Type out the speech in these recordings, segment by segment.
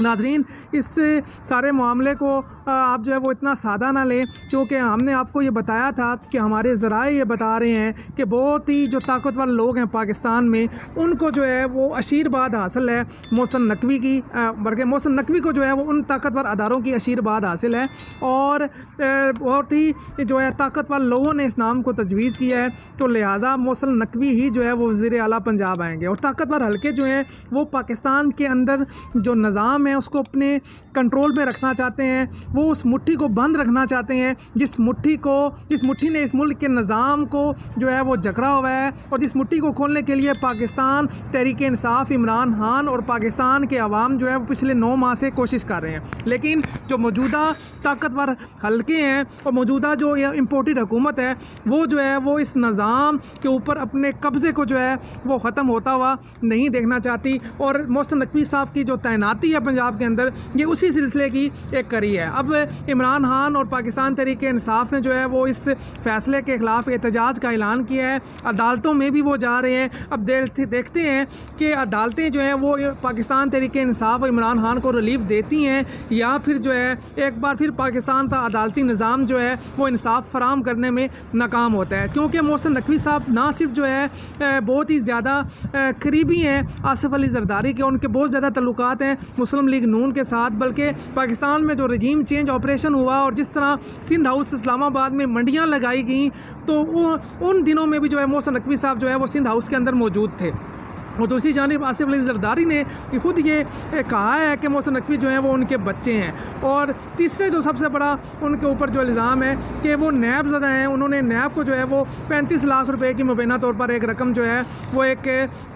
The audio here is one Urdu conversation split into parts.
ناظرین اس سارے معاملے کو آپ جو ہے وہ اتنا سادہ نہ لیں، کیونکہ ہم نے آپ کو یہ بتایا تھا کہ ہمارے ذرائع یہ بتا رہے ہیں کہ بہت ہی جو طاقتور لوگ ہیں پاکستان میں، ان کو جو ہے وہ آشیرواد حاصل ہے محسن نقوی کی، بلکہ محسن نقوی کو جو ہے وہ ان طاقتور اداروں کی آشیرواد حاصل ہے، اور بہت ہی جو ہے طاقتور لوگوں نے اس نام کو تجویز کیا ہے، تو لہٰذا محسن نقوی ہی جو ہے وہ وزیر اعلیٰ پنجاب آئیں گے۔ اور طاقتور حلقے جو ہیں وہ پاکستان کے اندر جو نظام ہے اس کو اپنے کنٹرول میں رکھنا چاہتے ہیں، وہ اس مٹھی کو بند رکھنا چاہتے ہیں جس مٹھی نے اس ملک کے نظام کو جو ہے وہ جکڑا ہوا ہے، اور جس مٹھی کو کھولنے کے لیے پاکستان تحریک انصاف عمران خان اور پاکستان کے عوام جو ہے وہ پچھلے 9 ماہ سے کوشش کر رہے ہیں۔ لیکن جو موجودہ طاقتور حلقے ہیں اور موجودہ جو امپورٹڈ حکومت ہے وہ جو ہے وہ اس نظام کے اوپر اپنے قبضے کو جو ہے وہ ختم ہوتا ہوا نہیں دیکھنا چاہتی، اور محسن نقوی صاحب کی جو تعیناتی ہے پنجاب کے اندر یہ اسی سلسلے کی ایک کڑی ہے۔ اب عمران خان اور پاکستان تحریک انصاف نے جو ہے وہ اس فیصلے کے خلاف احتجاج کا اعلان کیا ہے، عدالتوں میں بھی وہ جا رہے ہیں۔ اب دیکھتے ہیں کہ عدالتیں جو ہیں وہ پاکستان تحریک انصاف اور عمران خان کو ریلیف دیتی ہیں یا پھر جو ہے ایک بار پھر پاکستان کا عدالتی نظام جو ہے وہ انصاف فراہم کرنے میں ناکام ہوتا ہے، کیونکہ محسن نقوی صاحب نہ صرف جو ہے بہت ہی زیادہ قریبی ہیں آصف علی زرداری کے، ان کے بہت زیادہ تعلقات ہیں مسلم لیگ نون کے ساتھ، بلکہ پاکستان میں جو رجیم چینج آپریشن ہوا اور جس طرح سندھ ہاؤس اسلام آباد میں منڈیاں لگائی گئیں تو ان دنوں میں بھی جو ہے محسن نقوی صاحب جو ہے وہ سندھ ہاؤس کے اندر موجود تھے۔ اور دوسری جانب آصف علی زرداری نے خود یہ کہا ہے کہ محسن نقوی جو ہیں وہ ان کے بچے ہیں، اور تیسرے جو سب سے بڑا ان کے اوپر جو الزام ہے کہ وہ نیب زدہ ہیں، انہوں نے نیب کو جو ہے وہ 35 لاکھ روپے کی مبینہ طور پر ایک رقم جو ہے وہ ایک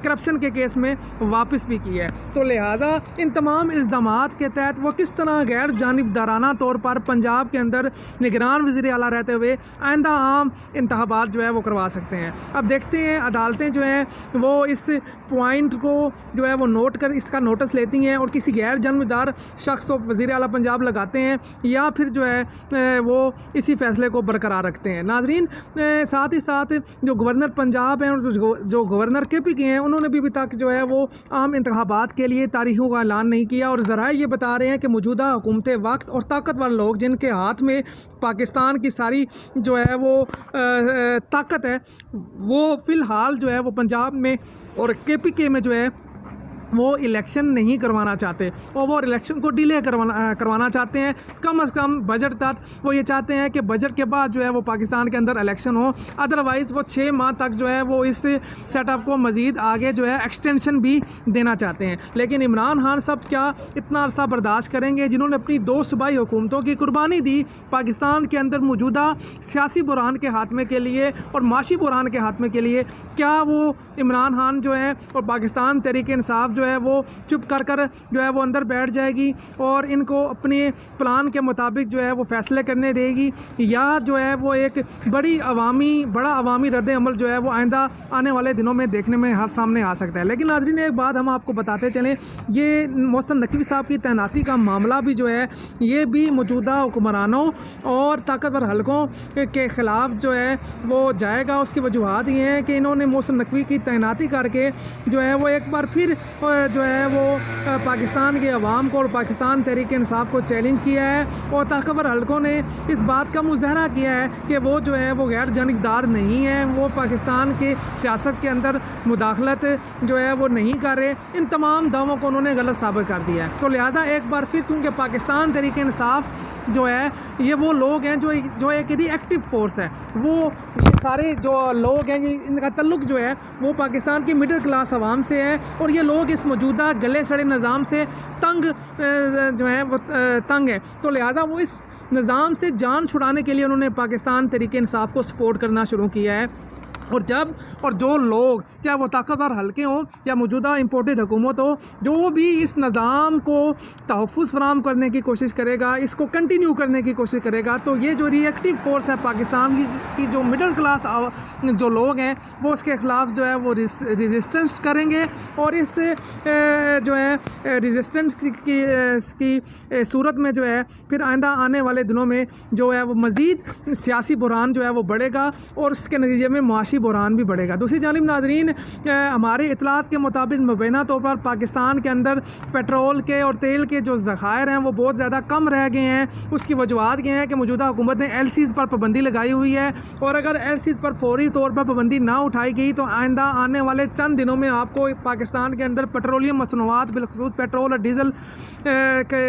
کرپشن کے کیس میں واپس بھی کی ہے۔ تو لہٰذا ان تمام الزامات کے تحت وہ کس طرح غیر جانبدارانہ طور پر پنجاب کے اندر نگران وزیر اعلیٰ رہتے ہوئے آئندہ عام انتخابات جو ہے وہ کروا سکتے ہیں۔ اب دیکھتے ہیں عدالتیں جو ہیں وہ اس پوائنٹ کو جو ہے وہ نوٹ کر اس کا نوٹس لیتی ہیں اور کسی غیر جانبدار شخص کو وزیر اعلیٰ پنجاب لگاتے ہیں یا پھر جو ہے وہ اسی فیصلے کو برقرار رکھتے ہیں۔ ناظرین ساتھ ہی ساتھ جو گورنر پنجاب ہیں اور جو گورنر کے پی کے ہیں انہوں نے بھی ابھی تک جو ہے وہ عام انتخابات کے لیے تاریخوں کا اعلان نہیں کیا، اور ذرائع یہ بتا رہے ہیں کہ موجودہ حکومت وقت اور طاقتور لوگ جن کے ہاتھ میں پاکستان کی ساری جو ہے وہ طاقت ہے وہ فی الحال جو ہے وہ پنجاب میں اور کے پی کے میں جو ہے وہ الیکشن نہیں کروانا چاہتے، اور وہ الیکشن کو ڈیلے کروانا چاہتے ہیں، کم از کم بجٹ تک وہ یہ چاہتے ہیں کہ بجٹ کے بعد جو ہے وہ پاکستان کے اندر الیکشن ہو، ادروائز وہ 6 ماہ تک جو ہے وہ اس سیٹ اپ کو مزید آگے جو ہے ایکسٹینشن بھی دینا چاہتے ہیں۔ لیکن عمران خان صاحب کیا اتنا عرصہ برداشت کریں گے؟ جنہوں نے اپنی 2 صوبائی حکومتوں کی قربانی دی پاکستان کے اندر موجودہ سیاسی بحران کے خاتمے کے لیے اور معاشی بحران کے خاتمے کے لیے، کیا وہ عمران خان جو ہے اور پاکستان تحریک انصاف جو ہے وہ چپ کر جو ہے وہ اندر بیٹھ جائے گی اور ان کو اپنے پلان کے مطابق جو ہے وہ فیصلے کرنے دے گی، یا جو ہے وہ ایک بڑا عوامی رد عمل جو ہے وہ آئندہ آنے والے دنوں میں دیکھنے میں سامنے آ سکتا ہے؟ لیکن ناظرین ایک بات ہم آپ کو بتاتے چلیں، یہ محسن نقوی صاحب کی تعیناتی کا معاملہ بھی جو ہے یہ بھی موجودہ حکمرانوں اور طاقتور حلقوں کے خلاف جو ہے وہ جائے گا۔ اس کی وجوہات یہ ہیں کہ انہوں نے محسن نقوی کی تعیناتی کر کے جو ہے وہ ایک بار پھر جو ہے وہ پاکستان کے عوام کو اور پاکستان تحریک انصاف کو چیلنج کیا ہے، اور طاقتور حلقوں نے اس بات کا مظاہرہ کیا ہے کہ وہ جو ہے وہ غیر جانبدار نہیں ہیں، وہ پاکستان کے سیاست کے اندر مداخلت جو ہے وہ نہیں کر رہے۔ ان تمام دعووں کو انہوں نے غلط ثابت کر دیا ہے۔ تو لہٰذا ایک بار پھر کیونکہ پاکستان تحریک انصاف جو ہے یہ وہ لوگ ہیں جو ایک ری ایکٹیو فورس ہے، وہ سارے جو لوگ ہیں ان کا تعلق جو ہے وہ پاکستان کی مڈل کلاس عوام سے ہے، اور یہ لوگ اس موجودہ گلے سڑے نظام سے تنگ جو ہے وہ تنگ ہے۔ تو لہٰذا وہ اس نظام سے جان چھڑانے کے لیے انہوں نے پاکستان تحریک انصاف کو سپورٹ کرنا شروع کیا ہے، اور جو لوگ چاہے وہ طاقتور حلقے ہوں یا موجودہ امپورٹڈ حکومت ہو، جو بھی اس نظام کو تحفظ فراہم کرنے کی کوشش کرے گا، اس کو کنٹینیو کرنے کی کوشش کرے گا، تو یہ جو ری ایکٹیو فورس ہے پاکستان کی جو مڈل کلاس جو لوگ ہیں وہ اس کے خلاف جو ہے وہ ریزسٹنس کریں گے، اور اس جو ہے ریزسٹنس کی صورت میں جو ہے پھر آئندہ آنے والے دنوں میں جو ہے وہ مزید سیاسی بحران جو ہے وہ بڑھے گا، اور اس کے نتیجے میں معاشی معاشی بحران بھی بڑھے گا۔ دوسری جانب ناظرین، ہمارے اطلاعات کے مطابق مبینہ طور پر پاکستان کے اندر پیٹرول کے اور تیل کے جو ذخائر ہیں وہ بہت زیادہ کم رہ گئے ہیں۔ اس کی وجوہات یہ ہیں کہ موجودہ حکومت نے ایل سیز پر پابندی لگائی ہوئی ہے، اور اگر ایل سیز پر فوری طور پر پابندی نہ اٹھائی گئی تو آئندہ آنے والے چند دنوں میں آپ کو پاکستان کے اندر پیٹرولیم مصنوعات بالخصوص پیٹرول اور ڈیزل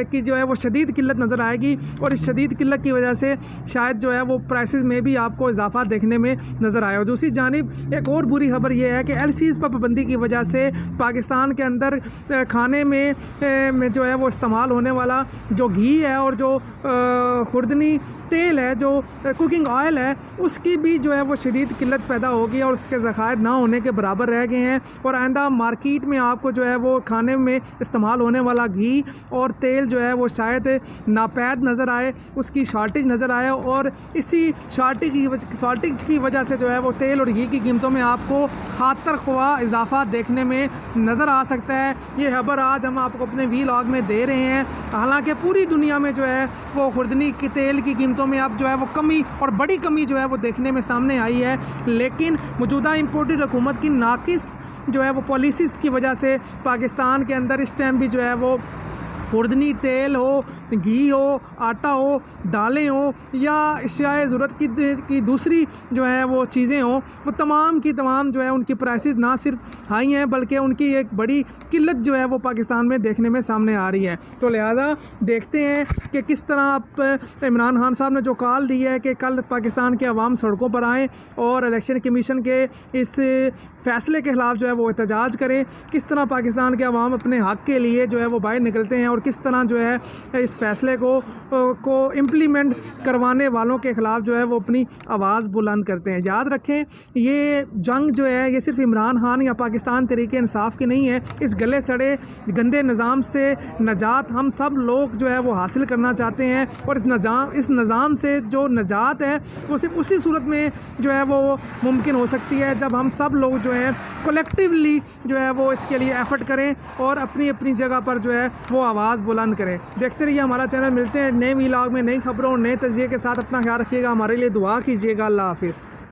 کی جو ہے وہ شدید قلت نظر آئے گی، اور اس شدید قلت کی وجہ سے شاید جو ہے وہ پرائسز میں بھی آپ کو اضافہ دیکھنے میں نظر آئے۔ اور دوسری جانب ایک اور بری خبر یہ ہے کہ ایل سیز پر پابندی کی وجہ سے پاکستان کے اندر کھانے میں جو ہے وہ استعمال ہونے والا جو گھی ہے اور جو خوردنی تیل ہے، جو کوکنگ آئل ہے، اس کی بھی جو ہے وہ شدید قلت پیدا ہوگی اور اس کے ذخائر نہ ہونے کے برابر رہ گئے ہیں، اور آئندہ مارکیٹ میں آپ کو جو ہے وہ کھانے میں استعمال ہونے والا گھی اور تیل جو ہے وہ شاید ناپید نظر آئے، اس کی شارٹیج نظر آئے، اور اسی شارٹیج کی وجہ سے جو ہے وہ تیل اور گھی کی قیمتوں میں آپ کو خاطر خواہ اضافہ دیکھنے میں نظر آ سکتا ہے۔ یہ خبر آج ہم آپ کو اپنے ویلاگ میں دے رہے ہیں، حالانکہ پوری دنیا میں جو ہے وہ خوردنی کی تیل کی قیمتوں میں اب جو ہے وہ کمی اور بڑی کمی جو ہے وہ دیکھنے میں سامنے آئی ہے، لیکن موجودہ امپورٹڈ حکومت کی ناقص جو ہے وہ پالیسیز کی وجہ سے پاکستان کے اندر اس ٹائم بھی جو ہے وہ خوردنی تیل ہو، گھی ہو، آٹا ہو، دالیں ہوں یا اشیاء ضرورت کی دوسری جو ہے وہ چیزیں ہوں، وہ تمام کی تمام جو ہے ان کی پرائسز نہ صرف ہائی ہیں بلکہ ان کی ایک بڑی قلت جو ہے وہ پاکستان میں دیکھنے میں سامنے آ رہی ہے۔ تو لہذا دیکھتے ہیں کہ کس طرح اب عمران خان صاحب نے جو کال دی ہے کہ کل پاکستان کے عوام سڑکوں پر آئیں اور الیکشن کمیشن کے اس فیصلے کے خلاف جو ہے وہ احتجاج کریں، کس طرح پاکستان کے عوام اپنے حق کے لیے جو ہے وہ باہر نکلتے ہیں اور کس طرح جو ہے اس فیصلے کو امپلیمنٹ کروانے والوں کے خلاف جو ہے وہ اپنی آواز بلند کرتے ہیں۔ یاد رکھیں یہ جنگ جو ہے یہ صرف عمران خان یا پاکستان تحریک انصاف کی نہیں ہے، اس گلے سڑے گندے نظام سے نجات ہم سب لوگ جو ہے وہ حاصل کرنا چاہتے ہیں، اور اس نظام سے جو نجات ہے وہ صرف اسی صورت میں جو ہے وہ ممکن ہو سکتی ہے جب ہم سب لوگ جو ہے کولیکٹیولی جو ہے وہ اس کے لیے ایفرٹ کریں اور اپنی اپنی جگہ پر جو ہے وہ آواز بلند کریں۔ دیکھتے رہیے ہمارا چینل، ملتے ہیں نئے ویلاگ میں نئی خبروں اور نئے تجزیے کے ساتھ۔ اپنا خیال رکھیے گا، ہمارے لیے دعا کیجیے گا۔ اللہ حافظ۔